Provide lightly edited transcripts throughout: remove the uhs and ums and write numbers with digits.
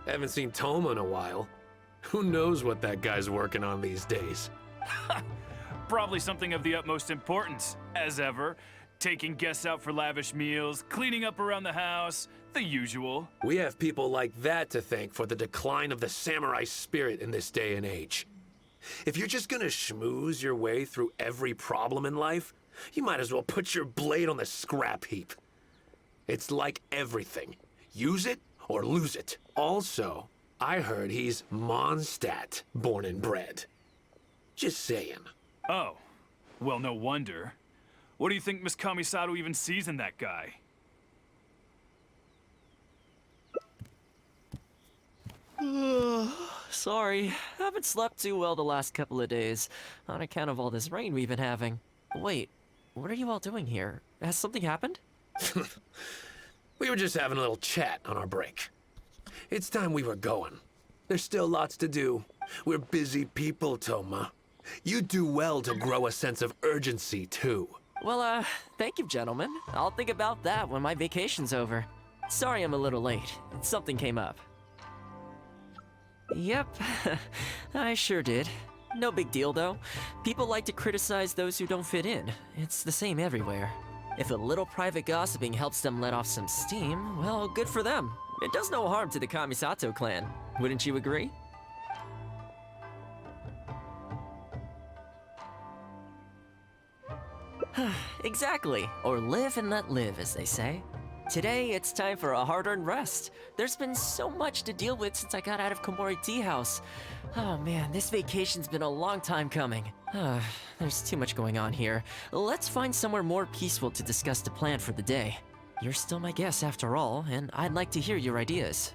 Haven't seen Thoma in a while. Who knows what that guy's working on these days? Probably something of the utmost importance, as ever. Taking guests out for lavish meals, cleaning up around the house, the usual. We have people like that to thank for the decline of the samurai spirit in this day and age. If you're just gonna schmooze your way through every problem in life, you might as well put your blade on the scrap heap. It's like everything. Use it or lose it. Also, I heard he's Mondstadt born and bred. Just saying. Oh, well, no wonder. What do you think Miss Kamisato even sees in that guy? Sorry, haven't slept too well the last couple of days, on account of all this rain we've been having. Wait, what are you all doing here? Has something happened? We were just having a little chat on our break. It's time we were going. There's still lots to do. We're busy people, Thoma. You do well to grow a sense of urgency, too. Well, thank you, gentlemen. I'll think about that when my vacation's over. Sorry I'm a little late. Something came up. Yep, I sure did. No big deal, though. People like to criticize those who don't fit in. It's the same everywhere. If a little private gossiping helps them let off some steam, well, good for them. It does no harm to the Kamisato clan. Wouldn't you agree? Exactly. Or live and let live, as they say. Today, it's time for a hard-earned rest. There's been so much to deal with since I got out of Komori Tea House. Oh man, this vacation's been a long time coming. There's too much going on here. Let's find somewhere more peaceful to discuss the plan for the day. You're still my guest after all, and I'd like to hear your ideas.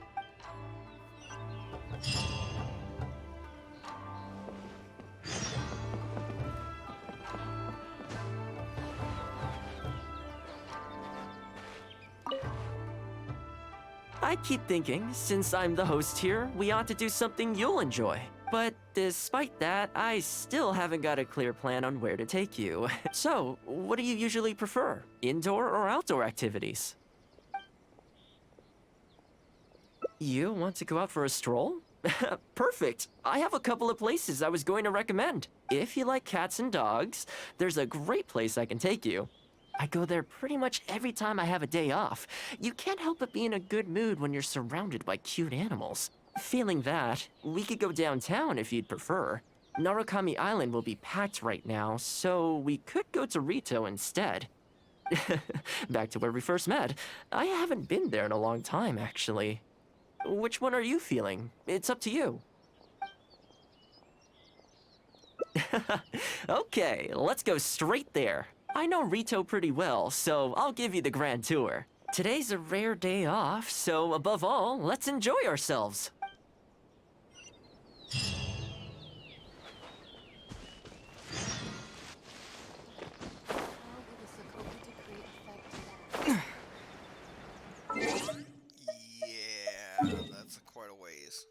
I keep thinking, since I'm the host here, we ought to do something you'll enjoy. But despite that, I still haven't got a clear plan on where to take you. So, what do you usually prefer? Indoor or outdoor activities? You want to go out for a stroll? Perfect! I have a couple of places I was going to recommend. If you like cats and dogs, there's a great place I can take you. I go there pretty much every time I have a day off. You can't help but be in a good mood when you're surrounded by cute animals. Failing that, we could go downtown if you'd prefer. Narukami Island will be packed right now, so we could go to Rito instead. Back to where we first met. I haven't been there in a long time, actually. Which one are you feeling? It's up to you. Okay, let's go straight there. I know Rito pretty well, so I'll give you the grand tour. Today's a rare day off, so above all, let's enjoy ourselves. Yeah, that's quite a ways.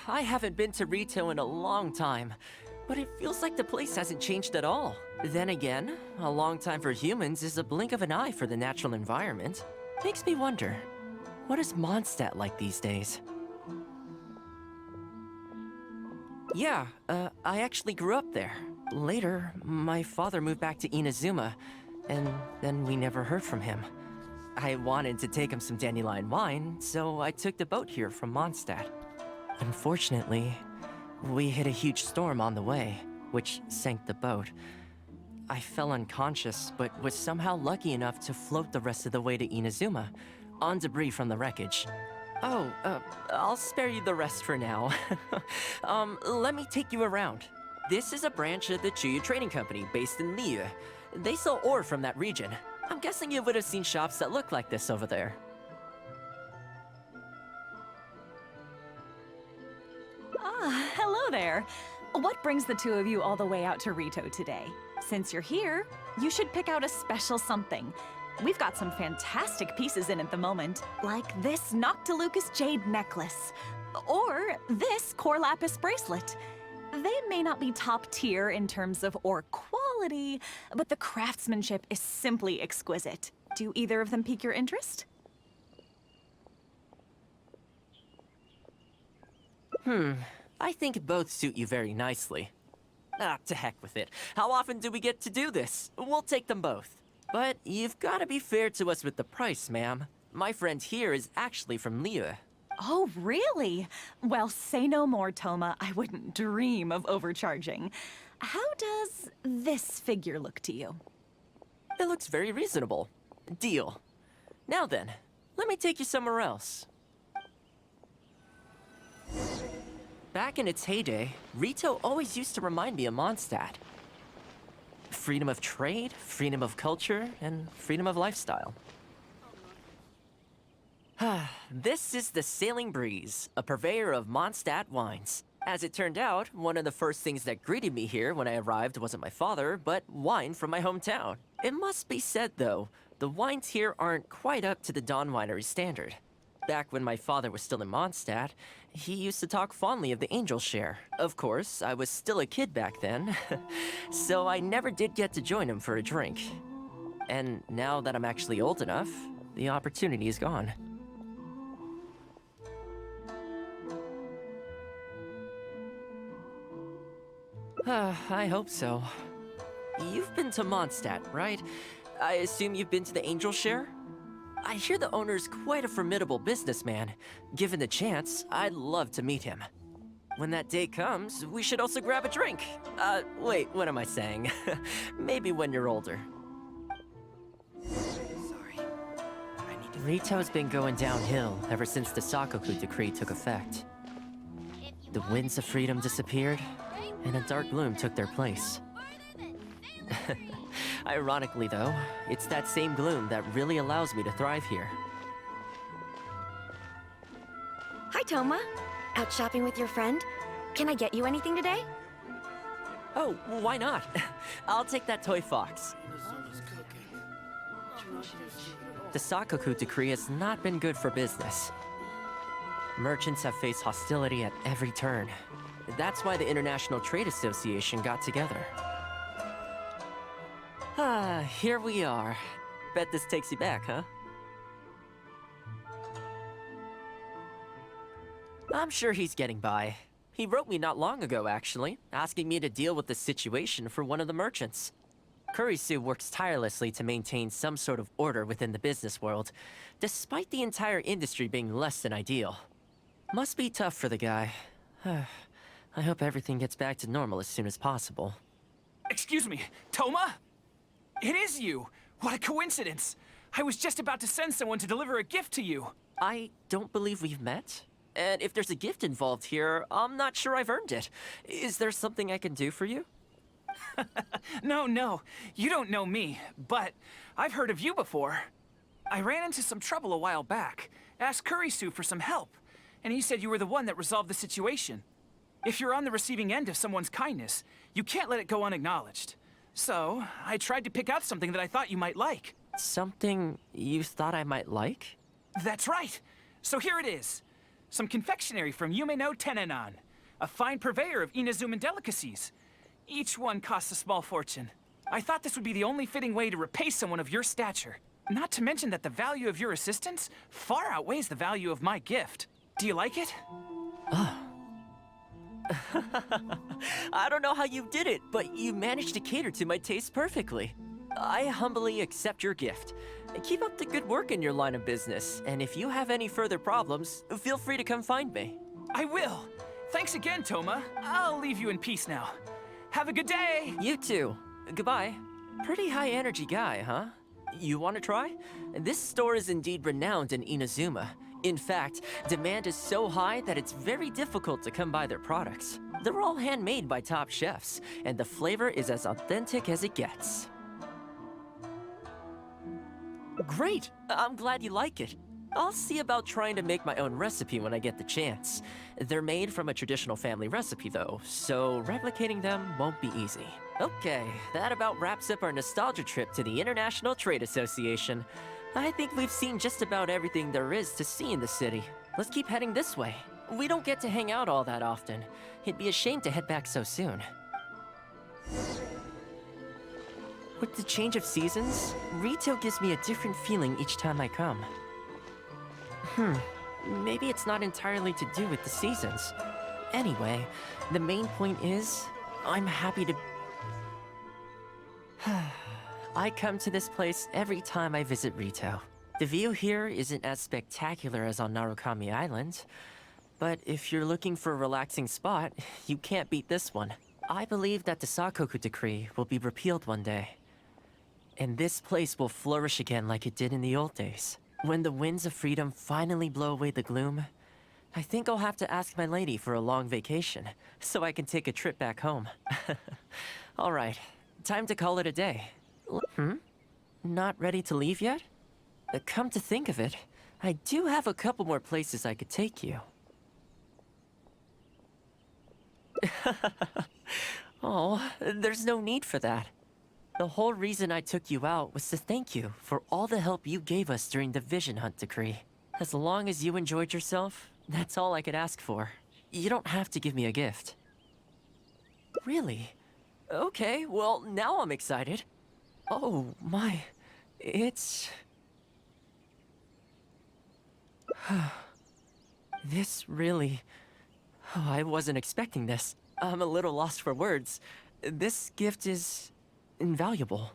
I haven't been to Rito in a long time, but it feels like the place hasn't changed at all. Then again, a long time for humans is a blink of an eye for the natural environment. Makes me wonder, what is Mondstadt like these days? Yeah, I actually grew up there. Later, my father moved back to Inazuma, and then we never heard from him. I wanted to take him some dandelion wine, so I took the boat here from Mondstadt. Unfortunately, we hit a huge storm on the way, which sank the boat. I fell unconscious, but was somehow lucky enough to float the rest of the way to Inazuma, on debris from the wreckage. Oh, I'll spare you the rest for now. Let me take you around. This is a branch of the Chuyu Trading Company based in Liu. They sell ore from that region. I'm guessing you would have seen shops that look like this over there. Ah, hello there. What brings the two of you all the way out to Rito today? Since you're here, you should pick out a special something. We've got some fantastic pieces in at the moment, like this Noctilucous Jade necklace, or this Core Lapis bracelet. They may not be top tier in terms of ore quality, but the craftsmanship is simply exquisite. Do either of them pique your interest? I think both suit you very nicely. Ah, to heck with it. How often do we get to do this? We'll take them both. But you've got to be fair to us with the price, ma'am. My friend here is actually from Liyue. Oh, really? Well, say no more, Thoma. I wouldn't dream of overcharging. How does this figure look to you? It looks very reasonable. Deal. Now then, let me take you somewhere else. Back in its heyday, Rito always used to remind me of Mondstadt. Freedom of trade, freedom of culture, and freedom of lifestyle. This is the Sailing Breeze, a purveyor of Mondstadt wines. As it turned out, one of the first things that greeted me here when I arrived wasn't my father, but wine from my hometown. It must be said, though, the wines here aren't quite up to the Dawn Winery standard. Back when my father was still in Mondstadt, he used to talk fondly of the Angel Share. Of course, I was still a kid back then, so I never did get to join him for a drink. And now that I'm actually old enough, the opportunity is gone. I hope so. You've been to Mondstadt, right? I assume you've been to the Angel Share? I hear the owner's quite a formidable businessman. Given the chance, I'd love to meet him. When that day comes, we should also grab a drink. Wait, what am I saying? Maybe when you're older. Sorry. I need to... Rito's been going downhill ever since the Sakoku decree took effect. The winds of freedom disappeared, and a dark gloom took their place. Ironically, though, it's that same gloom that really allows me to thrive here. Hi, Thoma. Out shopping with your friend? Can I get you anything today? Oh, why not? I'll take that toy fox. The Sakoku decree has not been good for business. Merchants have faced hostility at every turn. That's why the International Trade Association got together. Here we are. Bet this takes you back, huh? I'm sure he's getting by. He wrote me not long ago, actually, asking me to deal with the situation for one of the merchants. Kurisu works tirelessly to maintain some sort of order within the business world, despite the entire industry being less than ideal. Must be tough for the guy. I hope everything gets back to normal as soon as possible. Excuse me, Thoma? It is you! What a coincidence! I was just about to send someone to deliver a gift to you. I don't believe we've met. And if there's a gift involved here, I'm not sure I've earned it. Is there something I can do for you? No, you don't know me, but I've heard of you before. I ran into some trouble a while back, asked Kurisu for some help, and he said you were the one that resolved the situation. If you're on the receiving end of someone's kindness, you can't let it go unacknowledged. So, I tried to pick out something that I thought you might like. Something you thought I might like? That's right. So here it is. Some confectionery from Yume no Tenenan, a fine purveyor of Inazuman delicacies. Each one costs a small fortune. I thought this would be the only fitting way to repay someone of your stature. Not to mention that the value of your assistance far outweighs the value of my gift. Do you like it? I don't know how you did it, but you managed to cater to my taste perfectly. I humbly accept your gift. Keep up the good work in your line of business, and if you have any further problems, feel free to come find me. I will. Thanks again, Thoma. I'll leave you in peace now. Have a good day! You too. Goodbye. Pretty high energy guy, huh? You want to try? This store is indeed renowned in Inazuma. In fact, demand is so high that it's very difficult to come by their products. They're all handmade by top chefs, and the flavor is as authentic as it gets. Great! I'm glad you like it. I'll see about trying to make my own recipe when I get the chance. They're made from a traditional family recipe though, so replicating them won't be easy. Okay, that about wraps up our nostalgia trip to the International Trade Association. I think we've seen just about everything there is to see in the city. Let's keep heading this way. We don't get to hang out all that often. It'd be a shame to head back so soon. With the change of seasons, Rito gives me a different feeling each time I come. Maybe it's not entirely to do with the seasons. Anyway, the main point is, I'm happy to... I come to this place every time I visit Rito. The view here isn't as spectacular as on Narukami Island, but if you're looking for a relaxing spot, you can't beat this one. I believe that the Sakoku decree will be repealed one day, and this place will flourish again like it did in the old days. When the winds of freedom finally blow away the gloom, I think I'll have to ask my lady for a long vacation, so I can take a trip back home. Alright, time to call it a day. Not ready to leave yet? Come to think of it, I do have a couple more places I could take you. Oh, there's no need for that. The whole reason I took you out was to thank you for all the help you gave us during the Vision Hunt decree. As long as you enjoyed yourself, that's all I could ask for. You don't have to give me a gift. Really? Okay, well, now I'm excited. Oh, my... It's... This really... Oh, I wasn't expecting this. I'm a little lost for words. This gift is... invaluable.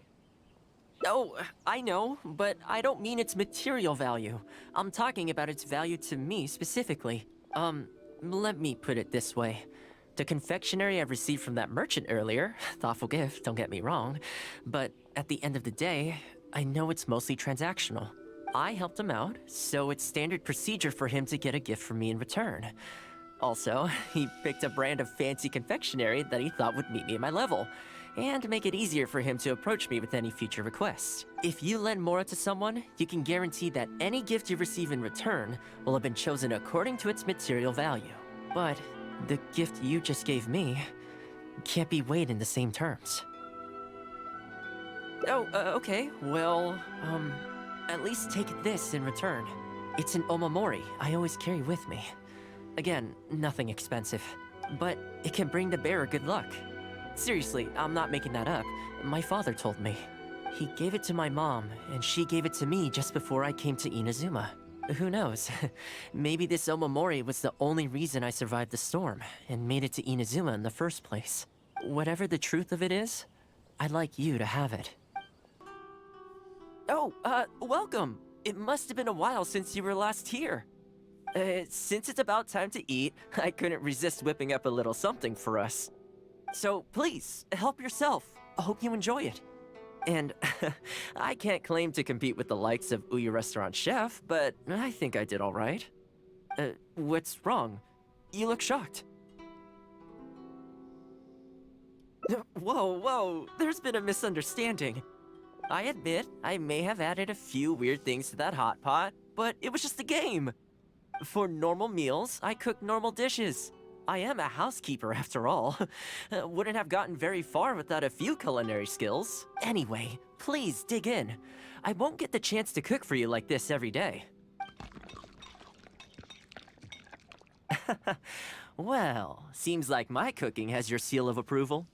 Oh, I know, but I don't mean its material value. I'm talking about its value to me specifically. Let me put it this way. The confectionery I received from that merchant earlier, thoughtful gift, don't get me wrong, but at the end of the day, I know it's mostly transactional. I helped him out, so it's standard procedure for him to get a gift from me in return. Also, he picked a brand of fancy confectionery that he thought would meet me at my level, and make it easier for him to approach me with any future requests. If you lend Mora to someone, you can guarantee that any gift you receive in return will have been chosen according to its material value. But the gift you just gave me can't be weighed in the same terms. Oh, okay, well, at least take this in return. It's an omamori I always carry with me. Again, nothing expensive, but it can bring the bearer good luck. Seriously, I'm not making that up. My father told me. He gave it to my mom, and she gave it to me just before I came to Inazuma. Who knows? Maybe this omamori was the only reason I survived the storm, and made it to Inazuma in the first place. Whatever the truth of it is, I'd like you to have it. Oh, welcome! It must have been a while since you were last here. Since it's about time to eat, I couldn't resist whipping up a little something for us. So please, help yourself. I hope you enjoy it. And I can't claim to compete with the likes of Ouya Restaurant Chef, but I think I did all right. What's wrong? You look shocked. Whoa, there's been a misunderstanding. I admit, I may have added a few weird things to that hot pot, but it was just a game. For normal meals, I cook normal dishes. I am a housekeeper after all. Wouldn't have gotten very far without a few culinary skills. Anyway, please dig in. I won't get the chance to cook for you like this every day. Well, seems like my cooking has your seal of approval.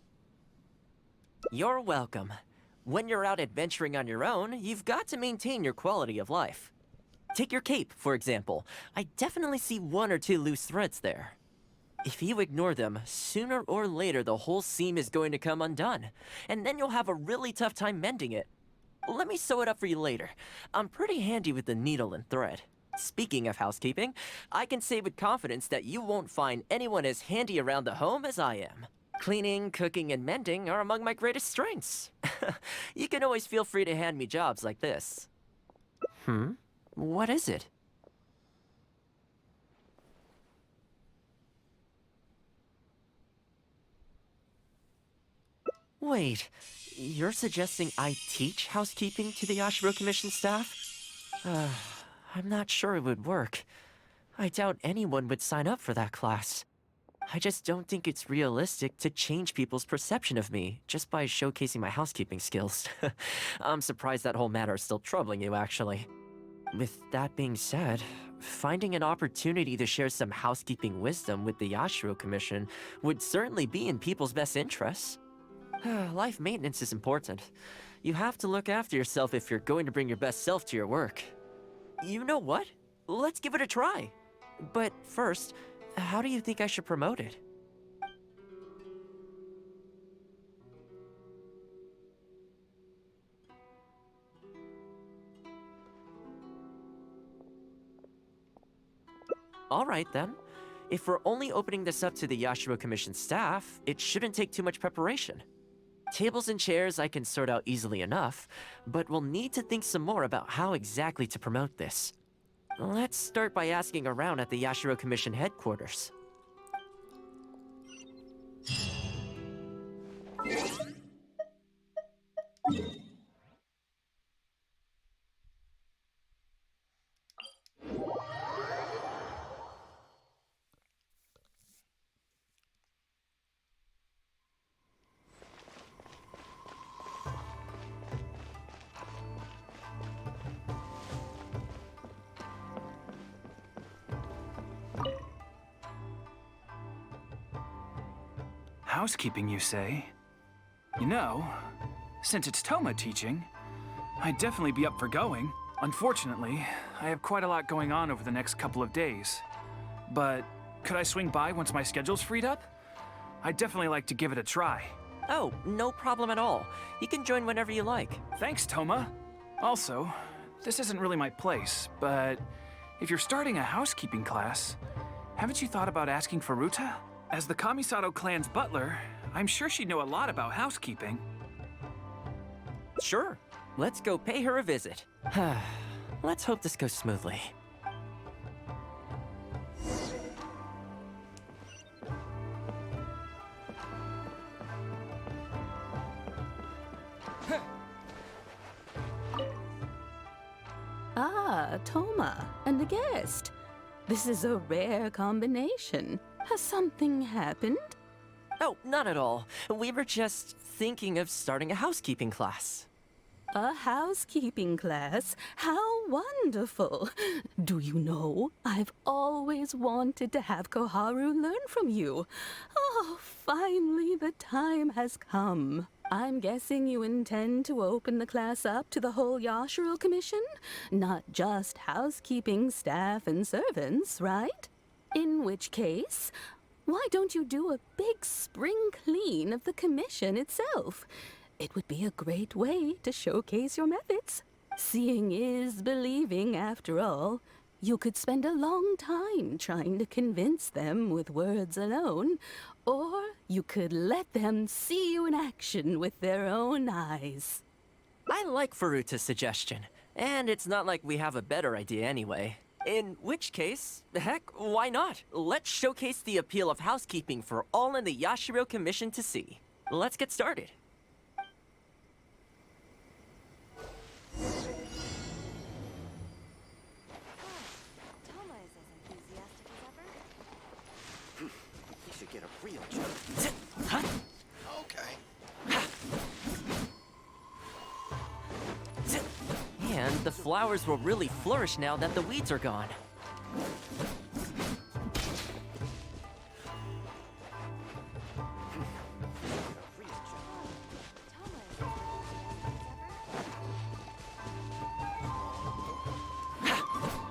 You're welcome. When you're out adventuring on your own, you've got to maintain your quality of life. Take your cape, for example. I definitely see one or two loose threads there. If you ignore them, sooner or later the whole seam is going to come undone, and then you'll have a really tough time mending it. Let me sew it up for you later. I'm pretty handy with the needle and thread. Speaking of housekeeping, I can say with confidence that you won't find anyone as handy around the home as I am. Cleaning, cooking, and mending are among my greatest strengths. You can always feel free to hand me jobs like this. What is it? Wait, you're suggesting I teach housekeeping to the Ashiro Commission staff? I'm not sure it would work. I doubt anyone would sign up for that class. I just don't think it's realistic to change people's perception of me just by showcasing my housekeeping skills. I'm surprised that whole matter is still troubling you, actually. With that being said, finding an opportunity to share some housekeeping wisdom with the Yashiro Commission would certainly be in people's best interests. Life maintenance is important. You have to look after yourself if you're going to bring your best self to your work. You know what? Let's give it a try. But first, how do you think I should promote it? Alright then. If we're only opening this up to the Yashiro Commission staff, it shouldn't take too much preparation. Tables and chairs I can sort out easily enough, but we'll need to think some more about how exactly to promote this. Let's start by asking around at the Yashiro Commission headquarters. Housekeeping, you say? You know, since it's Thoma teaching, I'd definitely be up for going. Unfortunately, I have quite a lot going on over the next couple of days. But could I swing by once my schedule's freed up? I'd definitely like to give it a try. Oh, no problem at all. You can join whenever you like. Thanks, Thoma. Also, this isn't really my place, but if you're starting a housekeeping class, haven't you thought about asking Furuta? As the Kamisato clan's butler, I'm sure she'd know a lot about housekeeping. Sure. Let's go pay her a visit. Let's hope this goes smoothly. Ah, Thoma, and a guest. This is a rare combination. Has something happened? Oh, not at all. We were just thinking of starting a housekeeping class. A housekeeping class? How wonderful! Do you know, I've always wanted to have Koharu learn from you. Oh, finally the time has come. I'm guessing you intend to open the class up to the whole Yashiro Commission? Not just housekeeping staff and servants, right? In which case, why don't you do a big spring clean of the commission itself? It would be a great way to showcase your methods. Seeing is believing, after all. You could spend a long time trying to convince them with words alone, or you could let them see you in action with their own eyes. I like Furuta's suggestion, and it's not like we have a better idea anyway. In which case, heck, why not? Let's showcase the appeal of housekeeping for all in the Yashiro Commission to see. Let's get started. Thoma is as enthusiastic as ever. You should get a real job. Okay. And the flowers will really flourish now that the weeds are gone.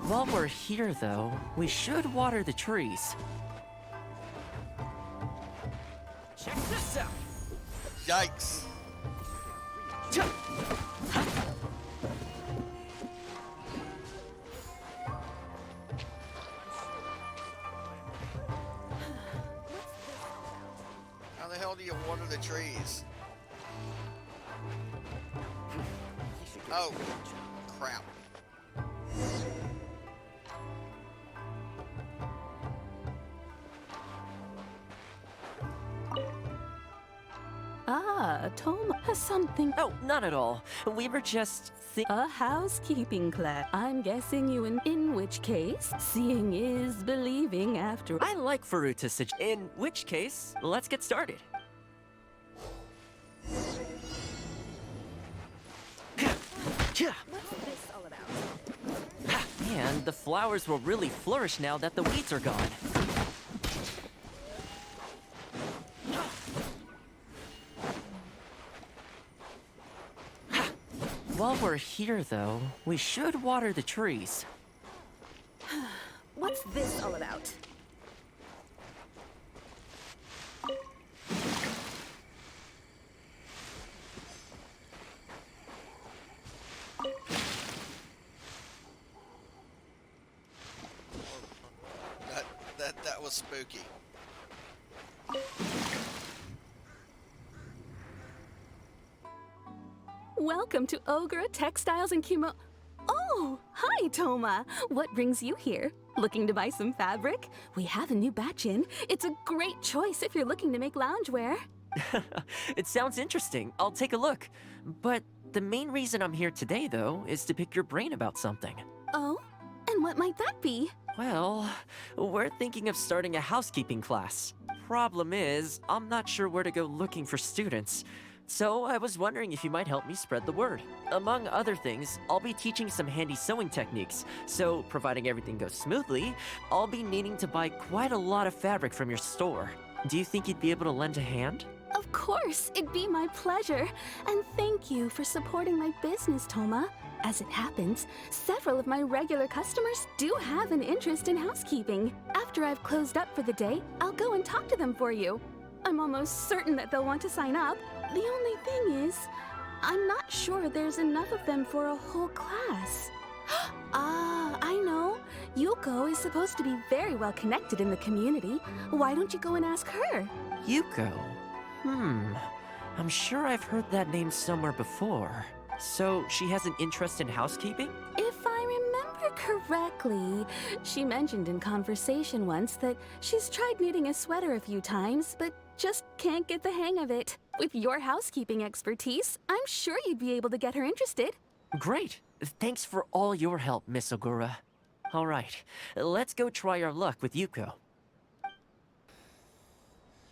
While we're here, though, we should water the trees. Check this out! Yikes. How the hell do you water the trees? Oh, crap. Ah, Thoma has something. Oh, not at all. We were just A housekeeping class. I'm guessing you in which case, seeing is believing after. I like Faruta In which case, let's get started. Man, the flowers will really flourish now that the weeds are gone. While we're here, though, we should water the trees. What's this all about? That was spooky. Welcome to Ogre Textiles and Kimo. Oh, hi, Thoma. What brings you here? Looking to buy some fabric? We have a new batch in. It's a great choice if you're looking to make loungewear. It sounds interesting. I'll take a look. But the main reason I'm here today, though, is to pick your brain about something. Oh? And what might that be? Well, we're thinking of starting a housekeeping class. Problem is, I'm not sure where to go looking for students. So I was wondering if you might help me spread the word. Among other things, I'll be teaching some handy sewing techniques. So, providing everything goes smoothly, I'll be needing to buy quite a lot of fabric from your store. Do you think you'd be able to lend a hand? Of course, it'd be my pleasure. And thank you for supporting my business, Thoma. As it happens, several of my regular customers do have an interest in housekeeping. After I've closed up for the day, I'll go and talk to them for you. I'm almost certain that they'll want to sign up. The only thing is, I'm not sure there's enough of them for a whole class. Ah, I know. Yuko is supposed to be very well connected in the community. Why don't you go and ask her? Yuko. I'm sure I've heard that name somewhere before. So, she has an interest in housekeeping? If I remember correctly, she mentioned in conversation once that she's tried knitting a sweater a few times, but just can't get the hang of it. With your housekeeping expertise, I'm sure you'd be able to get her interested. Great. Thanks for all your help, Miss Ogura. All right, let's go try our luck with Yuko.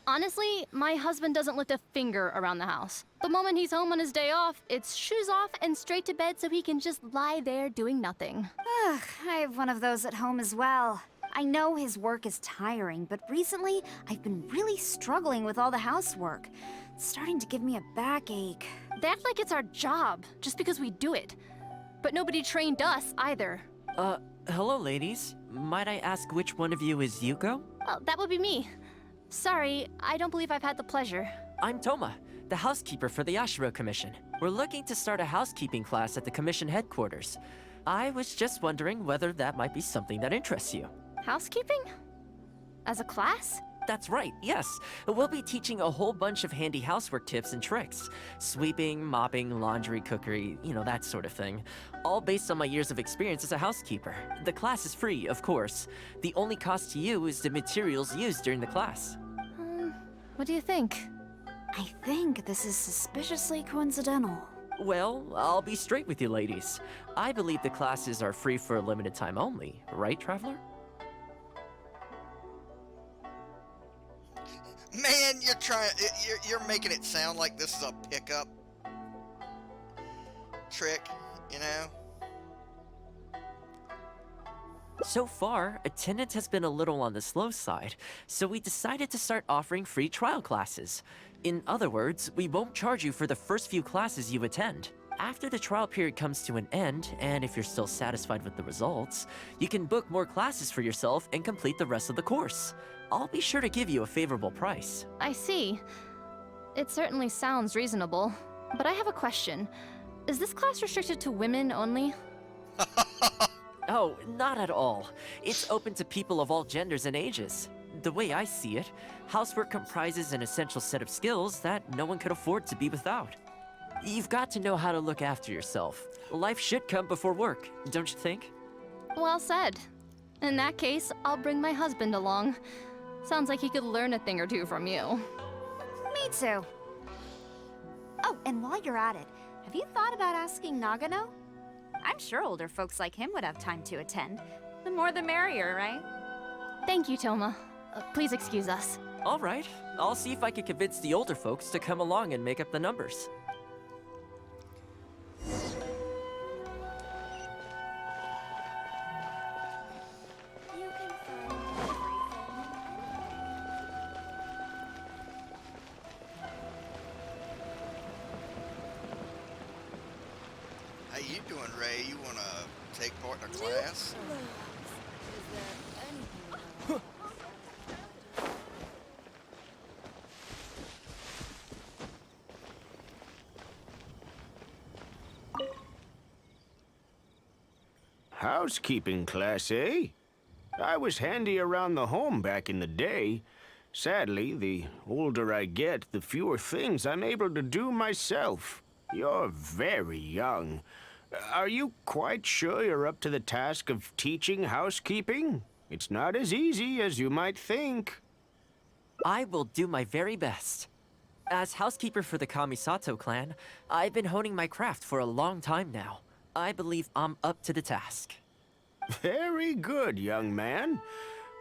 Honestly, my husband doesn't lift a finger around the house. The moment he's home on his day off, it's shoes off and straight to bed so he can just lie there doing nothing. Ugh, I have one of those at home as well. I know his work is tiring, but recently I've been really struggling with all the housework. It's starting to give me a backache. They act like it's our job, just because we do it. But nobody trained us either. Hello, ladies. Might I ask which one of you is Yuko? Well, that would be me. Sorry, I don't believe I've had the pleasure. I'm Thoma, the housekeeper for the Ashiro Commission. We're looking to start a housekeeping class at the Commission headquarters. I was just wondering whether that might be something that interests you. Housekeeping? As a class? That's right, yes. We'll be teaching a whole bunch of handy housework tips and tricks. Sweeping, mopping, laundry, cookery, that sort of thing. All based on my years of experience as a housekeeper. The class is free, of course. The only cost to you is the materials used during the class. What do you think? I think this is suspiciously coincidental. Well, I'll be straight with you ladies. I believe the classes are free for a limited time only, right, Traveler? Man, you're making it sound like this is a pickup trick, you know? So far, attendance has been a little on the slow side, so we decided to start offering free trial classes. In other words, we won't charge you for the first few classes you attend. After the trial period comes to an end, and if you're still satisfied with the results, you can book more classes for yourself and complete the rest of the course. I'll be sure to give you a favorable price. I see. It certainly sounds reasonable. But I have a question. Is this class restricted to women only? Oh, not at all. It's open to people of all genders and ages. The way I see it, housework comprises an essential set of skills that no one could afford to be without. You've got to know how to look after yourself. Life should come before work, don't you think? Well said. In that case, I'll bring my husband along. Sounds like he could learn a thing or two from you. Me too. Oh, and while you're at it, have you thought about asking Nagano? I'm sure older folks like him would have time to attend. The more the merrier, right? Thank you, Thoma. Please excuse us. All right, I'll see if I can convince the older folks to come along and make up the numbers. You can find everything. How you doing, Ray? You wanna take part in a class? Housekeeping class, eh? I was handy around the home back in the day. Sadly, the older I get, the fewer things I'm able to do myself. You're very young. Are you quite sure you're up to the task of teaching housekeeping? It's not as easy as you might think. I will do my very best. As housekeeper for the Kamisato clan, I've been honing my craft for a long time now. I believe I'm up to the task. Very good, young man.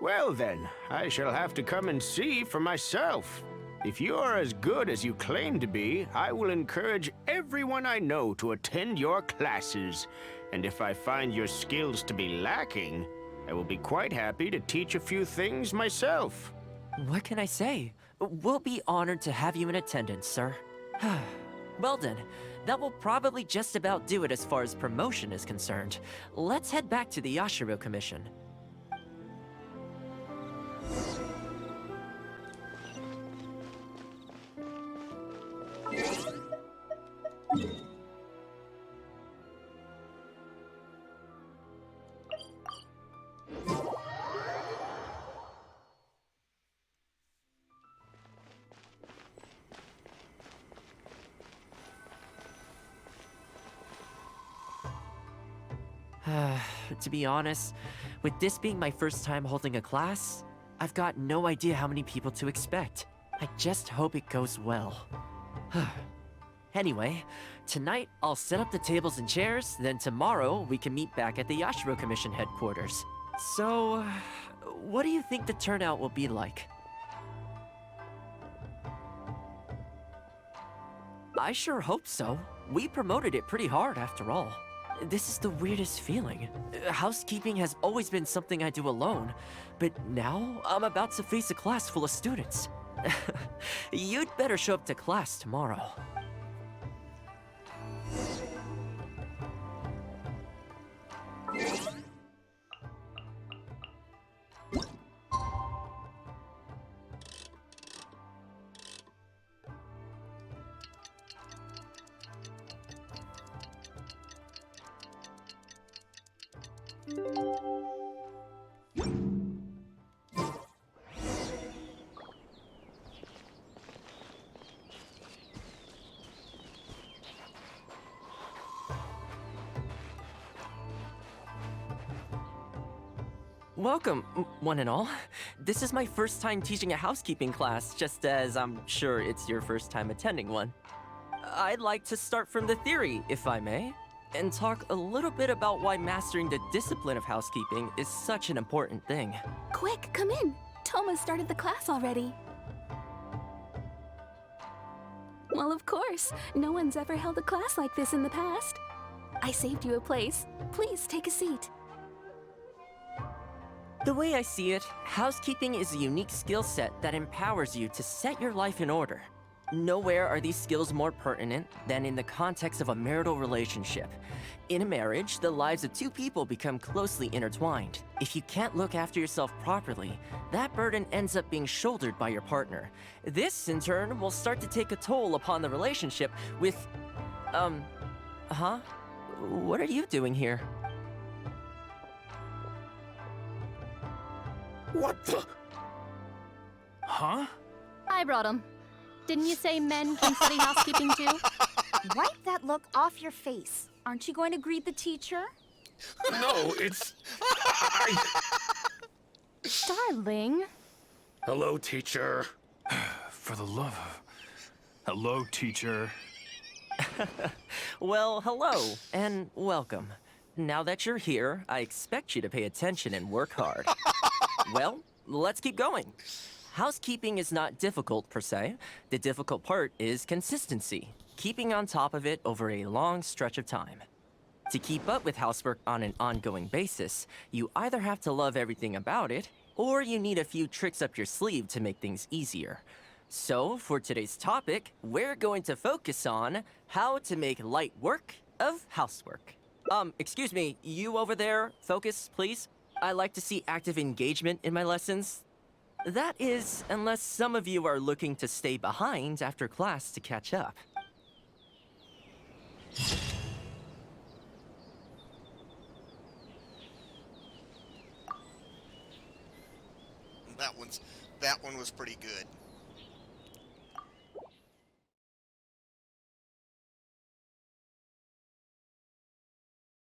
Well then, I shall have to come and see for myself. If you're as good as you claim to be, I will encourage everyone I know to attend your classes. And if I find your skills to be lacking, I will be quite happy to teach a few things myself. What can I say? We'll be honored to have you in attendance, sir. Well then, that will probably just about do it as far as promotion is concerned. Let's head back to the Yashiro Commission. To be honest, with this being my first time holding a class, I've got no idea how many people to expect. I just hope it goes well. Anyway, tonight I'll set up the tables and chairs, then tomorrow we can meet back at the Yashiro Commission headquarters. So, what do you think the turnout will be like? I sure hope so. We promoted it pretty hard after all. This is the weirdest feeling. Housekeeping has always been something I do alone, but now I'm about to face a class full of students. You'd better show up to class tomorrow. Welcome, one and all. This is my first time teaching a housekeeping class, just as I'm sure it's your first time attending one. I'd like to start from the theory, if I may, and talk a little bit about why mastering the discipline of housekeeping is such an important thing. Quick, come in. Thoma started the class already. Well, of course. No one's ever held a class like this in the past. I saved you a place. Please take a seat. The way I see it, housekeeping is a unique skill set that empowers you to set your life in order. Nowhere are these skills more pertinent than in the context of a marital relationship. In a marriage, the lives of two people become closely intertwined. If you can't look after yourself properly, that burden ends up being shouldered by your partner. This, in turn, will start to take a toll upon the relationship with... What are you doing here? What the? Huh? I brought him. Didn't you say men can study housekeeping too? Wipe that look off your face. Aren't you going to greet the teacher? No, it's... Darling. Hello, teacher. For the love of... Hello, teacher. Well, hello, and welcome. Now that you're here, I expect you to pay attention and work hard. Well, let's keep going. Housekeeping is not difficult per se. The difficult part is consistency, keeping on top of it over a long stretch of time. To keep up with housework on an ongoing basis, you either have to love everything about it, or you need a few tricks up your sleeve to make things easier. So, for today's topic, we're going to focus on how to make light work of housework. Excuse me, you over there, focus, please. I like to see active engagement in my lessons. That is, unless some of you are looking to stay behind after class to catch up. That one was pretty good.